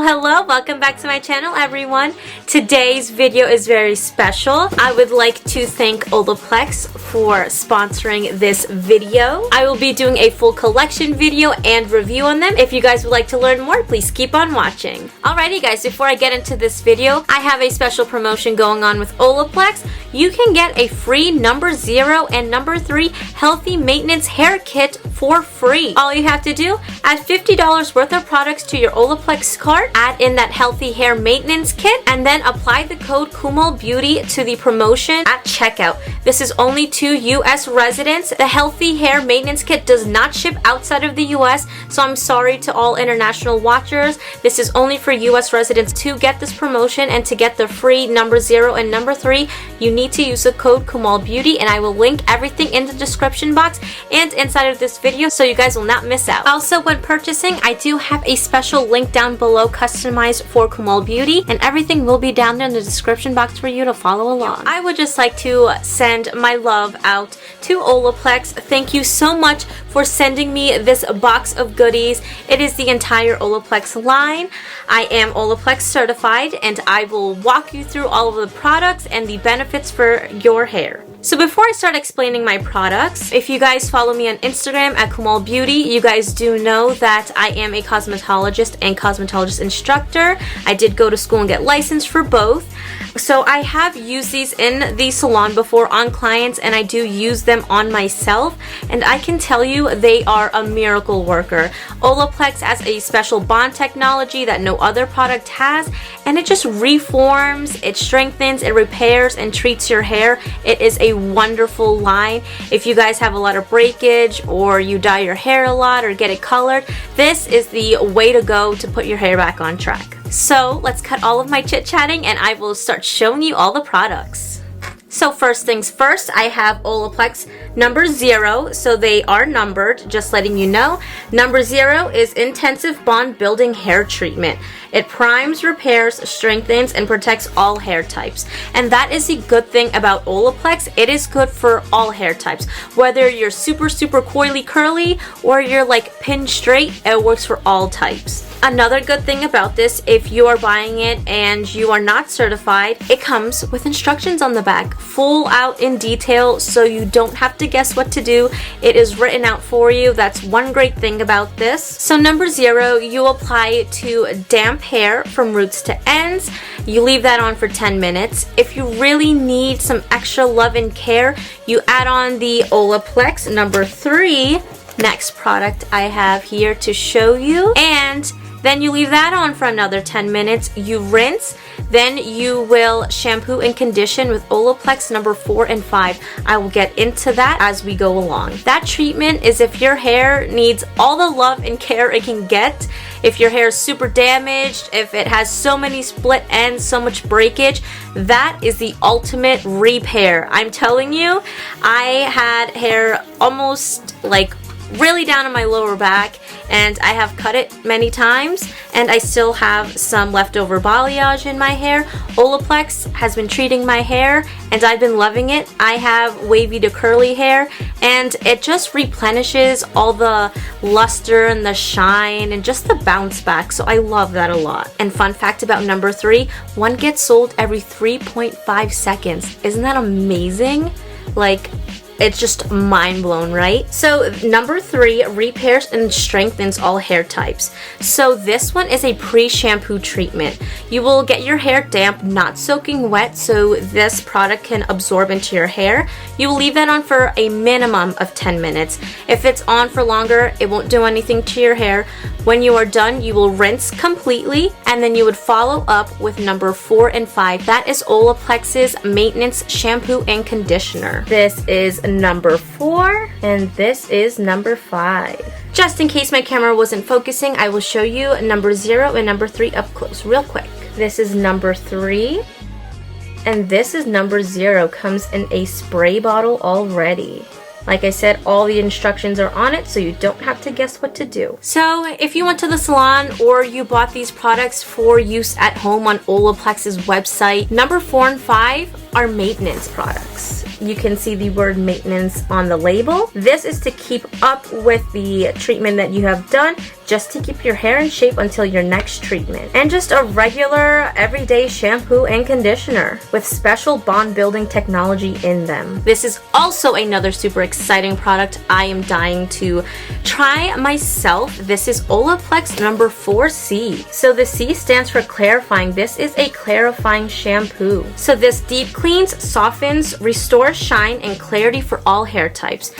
Hello, welcome back to my channel, everyone. Today's video is very special. I would like to thank Olaplex for sponsoring this video. I will be doing a full collection video and review on them. If you guys would like to learn more, please keep on watching. Alrighty guys, before I get into this video, I have a special promotion going on with Olaplex. You can get a free No.0 and No.3 healthy maintenance hair kit for free. All you have to do, add $50 worth of products to your Olaplex cart, add in that healthy hair maintenance kit, and then apply the code KUMALBEAUTY to the promotion at checkout. This is only to US residents. The healthy hair maintenance kit does not ship outside of the US, so I'm sorry to all international watchers. This is only for US residents. To get this promotion and to get the free No.0 and No.3, you need to use the code KUMALBEAUTY, and I will link everything in the description box and inside of this video so you guys will not miss out. Also, when purchasing, I do have a special link down below customized for KUMALBEAUTY, and everything will be down there in the description box for you to follow along. I would just like to send my love out to Olaplex. Thank you so much for sending me this box of goodies. It is the entire Olaplex line. I am Olaplex certified, and I will walk you through all of the products and the benefits for your hair. So before I start explaining my products, if you guys follow me on Instagram at KUMALBEAUTY, you guys do know that I am a cosmetologist and cosmetologist instructor. I did go to school and get licensed for both. So I have used these in the salon before on clients, and I do use them on myself, and I can tell you they are a miracle worker. Olaplex has a special bond technology that no other product has, and it just reforms, it strengthens, it repairs, and treats your hair. It is a wonderful line. If you guys have a lot of breakage, or you dye your hair a lot, or get it colored, this is the way to go to put your hair back on track. So let's cut all of my chit-chatting and I will start showing you all the products. So first things first, I have Olaplex No.0, so they are numbered, just letting you know. No.0 is Intensive Bond Building Hair Treatment. It primes, repairs, strengthens, and protects all hair types. And that is the good thing about Olaplex. It is good for all hair types. Whether you're super coily curly or you're like pin straight, it works for all types. Another good thing about this, if you are buying it and you are not certified, it comes with instructions on the back, full out in detail, so you don't have to guess what to do. It is written out for you. That's one great thing about this. So No.0, you apply it to damp hair from roots to ends. You leave that on for 10 minutes. If you really need some extra love and care, you add on the Olaplex No.3. Next product I have here to show you, and then you leave that on for another 10 minutes. You rinse, then you will shampoo and condition with Olaplex No.4 and 5. I will get into that as we go along. That treatment is if your hair needs all the love and care it can get. If your hair is super damaged, if it has so many split ends, so much breakage, that is the ultimate repair. I'm telling you, I had hair almost like really down on my lower back, and I have cut it many times, and I still have some leftover balayage in my hair. Olaplex has been treating my hair, and I've been loving it. I have wavy to curly hair, and it just replenishes all the luster and the shine and just the bounce back, so I love that a lot. And fun fact about No.3, one gets sold every 3.5 seconds. Isn't that amazing? Like, it's just mind blown, right? So No.3 repairs and strengthens all hair types. So this one is a pre-shampoo treatment. You will get your hair damp, not soaking wet, so this product can absorb into your hair. You will leave that on for a minimum of 10 minutes. If it's on for longer, it won't do anything to your hair. When you are done, you will rinse completely, and then you would follow up with No.4 and 5. That is Olaplex's maintenance shampoo and conditioner. This is No.4, and this is No.5. Just in case my camera wasn't focusing, I will show you No.0 and No.3 up close real quick. This is No.3, and this is No.0. Comes in a spray bottle already. Like I said, all the instructions are on it, so you don't have to guess what to do. So if you went to the salon or you bought these products for use at home on Olaplex's website, No.4 and 5 are maintenance products. You can see the word maintenance on the label. This is to keep up with the treatment that you have done, just to keep your hair in shape until your next treatment. And just a regular everyday shampoo and conditioner with special bond building technology in them. This is also another super exciting product I am dying to try myself. This is Olaplex number 4C. So the C stands for clarifying. This is a clarifying shampoo. So this deep cleans, softens, restores shine and clarity for all hair types.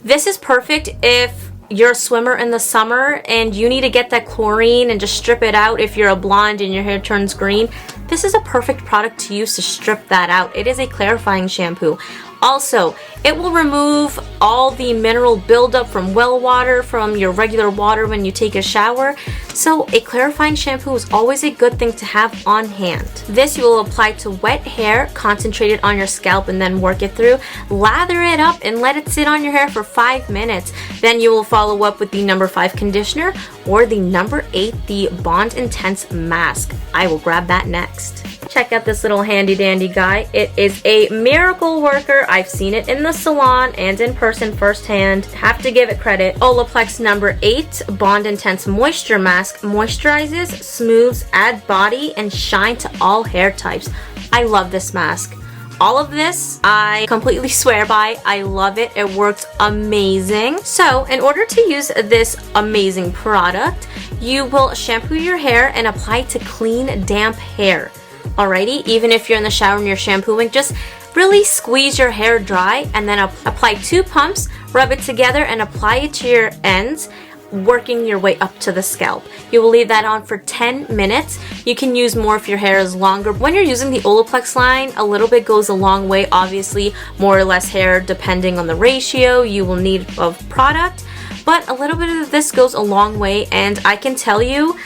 This is perfect if you're a swimmer in the summer and you need to get that chlorine and just strip it out if you're a blonde and your hair turns green. This is a perfect product to use to strip that out. It is a clarifying shampoo. Also, it will remove all the mineral buildup from well water, from your regular water when you take a shower. So a clarifying shampoo is always a good thing to have on hand. This you will apply to wet hair, concentrate it on your scalp and then work it through. Lather it up and let it sit on your hair for 5 minutes. Then you will follow up with the number 5 conditioner or the number 8, the Bond Intense Mask. I will grab that next. Check out this little handy dandy guy. It is a miracle worker. I've seen it in the salon and in person firsthand. Have to give it credit. Olaplex number 8 Bond Intense Moisture Mask moisturizes, smooths, add body and shine to all hair types. I love this mask. All of this I completely swear by. I love it. It works amazing. So in order to use this amazing product, you will shampoo your hair and apply to clean, damp hair. Alrighty, even if you're in the shower and you're shampooing, just really squeeze your hair dry and then apply 2 pumps, rub it together and apply it to your ends, working your way up to the scalp. You will leave that on for 10 minutes. You can use more if your hair is longer. When you're using the Olaplex line, a little bit goes a long way. Obviously, more or less hair depending on the ratio you will need of product, but a little bit of this goes a long way, and I can tell you,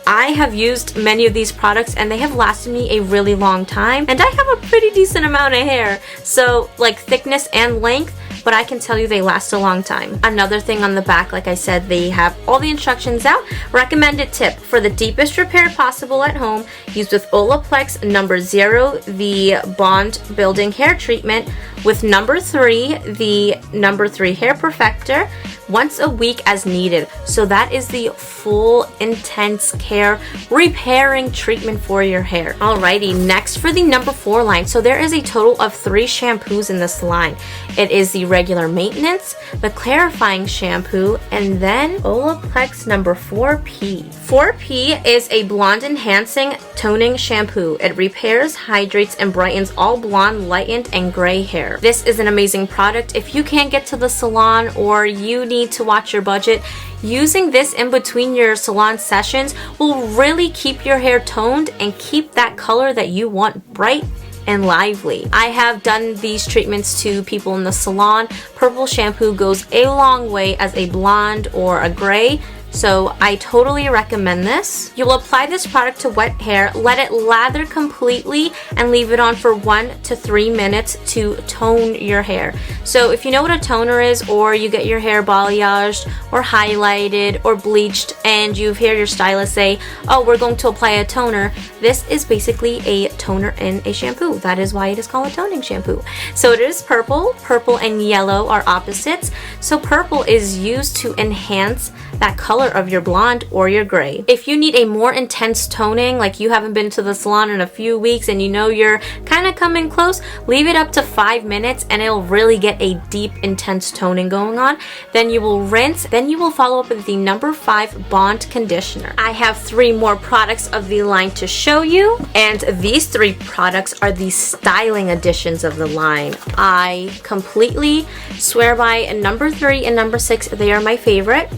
I have used many of these products and they have lasted me a really long time, and I have a pretty decent amount of hair, so like thickness and length, but I can tell you they last a long time. Another thing on the back, like I said, they have all the instructions out. Recommended tip: for the deepest repair possible at home, use with Olaplex number 0, the bond building hair treatment, with number 3, the number 3 hair perfector, once a week as needed. So that is the full intense care repairing treatment for your hair. Alrighty, next for the number 4 line. So there is a total of 3 shampoos in this line. It is the regular maintenance, the clarifying shampoo, and then Olaplex number 4P. 4P is a blonde enhancing toning shampoo. It repairs, hydrates, and brightens all blonde, lightened, and gray hair. This is an amazing product. If you can't get to the salon or you need to watch your budget, using this in between your salon sessions will really keep your hair toned and keep that color that you want bright and lively. I have done these treatments to people in the salon. Purple shampoo goes a long way as a blonde or a gray, so I totally recommend this. You'll apply this product to wet hair, let it lather completely, and leave it on for 1 to 3 minutes to tone your hair. So if you know what a toner is, or you get your hair balayaged or highlighted or bleached and you hear your stylist say, oh, we're going to apply a toner, this is basically a toner in a shampoo. That is why it is called a toning shampoo. So it is purple. Purple and yellow are opposites. So purple is used to enhance that color of your blonde or your gray. If you need a more intense toning, like you haven't been to the salon in a few weeks and you know you're kind of coming close, leave it up to 5 minutes and it'll really get a deep, intense toning going on. Then you will rinse. Then you will follow up with the number 5 Bond Conditioner. I have 3 more products of the line to show you, and these 3 products are the styling editions of the line. I completely swear by number 3 and number 6. They are my favorite.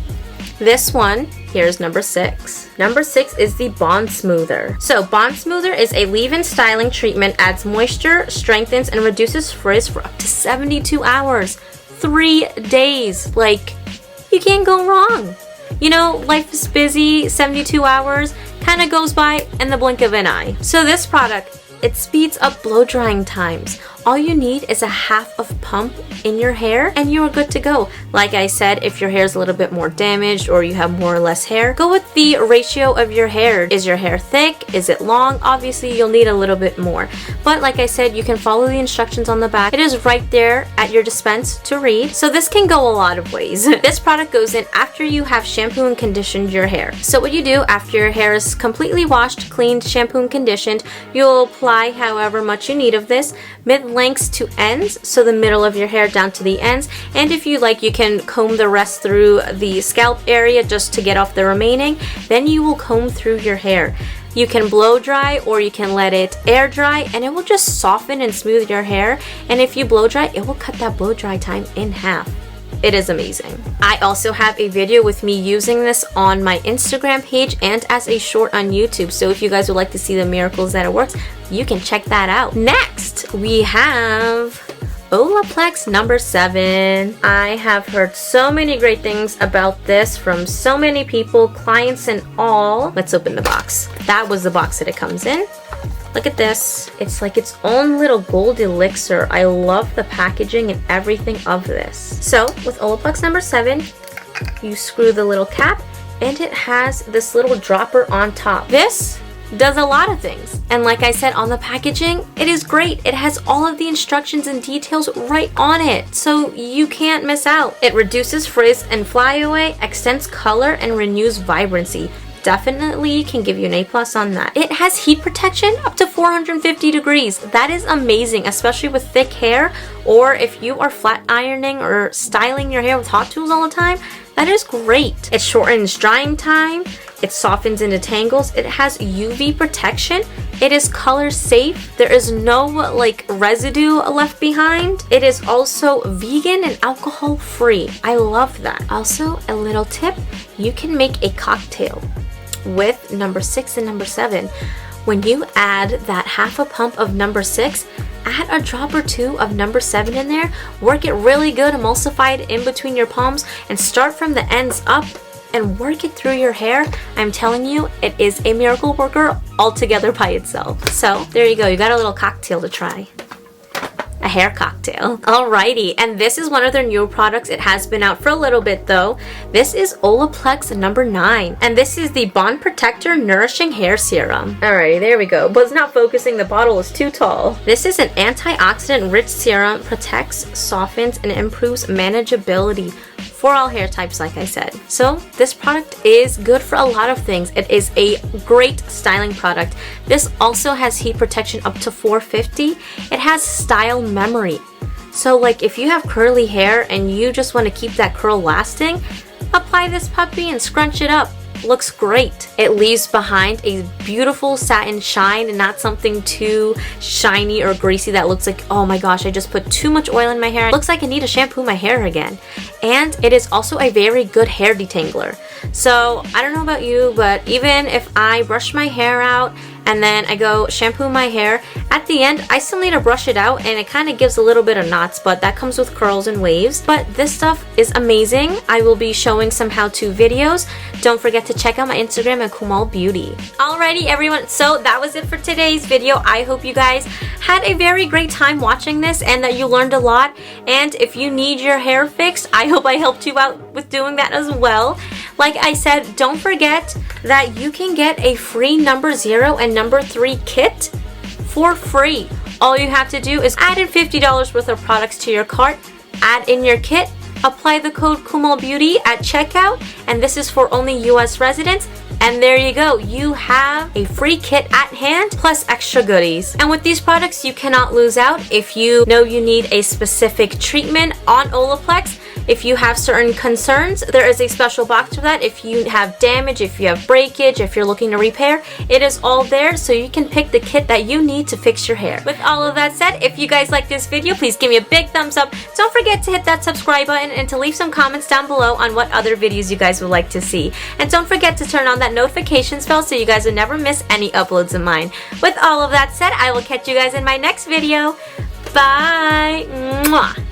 This one, here's number 6. Number 6 is the Bond Smoother. So Bond Smoother is a leave-in styling treatment, adds moisture, strengthens, and reduces frizz for up to 72 hours. 3 days. Like, you can't go wrong. You know, life is busy, 72 hours kind of goes by in the blink of an eye. So this product, it speeds up blow drying times. all you need is a half of pump in your hair and you're good to go. Like I said, if your hair is a little bit more damaged or you have more or less hair, go with the ratio of your hair. Is your hair thick? Is it long? Obviously, you'll need a little bit more. But like I said, you can follow the instructions on the back. It is right there at your dispense to read. So this can go a lot of ways. This product goes in after you have shampoo and conditioned your hair. So what you do after your hair is completely washed, cleaned, shampoo and conditioned, you'll apply however much you need of this, mid-lengths to ends, so the middle of your hair down to the ends, and if you like, you can comb the rest through the scalp area just to get off the remaining. Then you will comb through your hair. You can blow dry or you can let it air dry, and it will just soften and smooth your hair. And if you blow dry, it will cut that blow dry time in half. It is amazing. I also have a video with me using this on my Instagram page and as a short on YouTube. So if you guys would like to see the miracles that it works, you can check that out. Next, we have Olaplex number 7. I have heard so many great things about this from so many people, clients and all. Let's open the box. That was the box that it comes in. Look at this. It's like its own little gold elixir. I love the packaging and everything of this. So with Olaplex number 7, you screw the little cap and it has this little dropper on top. This does a lot of things. And like I said on the packaging, it is great. It has all of the instructions and details right on it, so you can't miss out. It reduces frizz and flyaway, extends color, and renews vibrancy. Definitely can give you an A+ on that. It has heat protection up to 450 degrees. That is amazing, especially with thick hair, or if you are flat ironing or styling your hair with hot tools all the time. That is great. It shortens drying time. It softens and detangles. It has UV protection. It is color safe. There is no like residue left behind. It is also vegan and alcohol free. I love that. Also, a little tip, you can make a cocktail with number 6 and number 7. When you add that half a pump of number 6, add a drop or 2 of number 7 in there, work it really good, emulsify it in between your palms, and start from the ends up and work it through your hair. I'm telling you, it is a miracle worker altogether by itself. So there you go, you got a little cocktail to try. A hair cocktail. Alrighty, and this is one of their newer products. It has been out for a little bit though. This is Olaplex number 9, and this is the Bond Protector Nourishing Hair Serum. Alrighty, there we go, but it's not focusing, the bottle is too tall. This is an antioxidant rich serum, protects, softens, and improves manageability for all hair types, like I said. So this product is good for a lot of things. It is a great styling product. This also has heat protection up to 450. It has style memory. So like if you have curly hair and you just want to keep that curl lasting, apply this puppy and scrunch it up. Looks great. It leaves behind a beautiful satin shine and not something too shiny or greasy that looks like, oh my gosh, I just put too much oil in my hair. It looks like I need to shampoo my hair again. And it is also a very good hair detangler. So I don't know about you, but even if I brush my hair out and then I go shampoo my hair, at the end I still need to brush it out and it kind of gives a little bit of knots, but that comes with curls and waves. But this stuff is amazing. I will be showing some how-to videos. Don't forget to check out my Instagram at KUMALBEAUTY. Alrighty everyone, so that was it for today's video. I hope you guys had a very great time watching this and that you learned a lot. And if you need your hair fixed, I hope I helped you out with doing that as well. Like I said, don't forget that you can get a free number 0 and number 3 kit for free. All you have to do is add in $50 worth of products to your cart, add in your kit, apply the code KUMALBEAUTY at checkout, and this is for only US residents. And there you go, you have a free kit at hand plus extra goodies. And with these products, you cannot lose out. If you know you need a specific treatment on Olaplex, if you have certain concerns, there is a special box for that. If you have damage, if you have breakage, if you're looking to repair, it is all there, so you can pick the kit that you need to fix your hair. With all of that said, if you guys like this video, please give me a big thumbs up. Don't forget to hit that subscribe button and to leave some comments down below on what other videos you guys would like to see. And don't forget to turn on that notifications bell so you guys will never miss any uploads of mine. With all of that said, I will catch you guys in my next video. Bye! Mwah.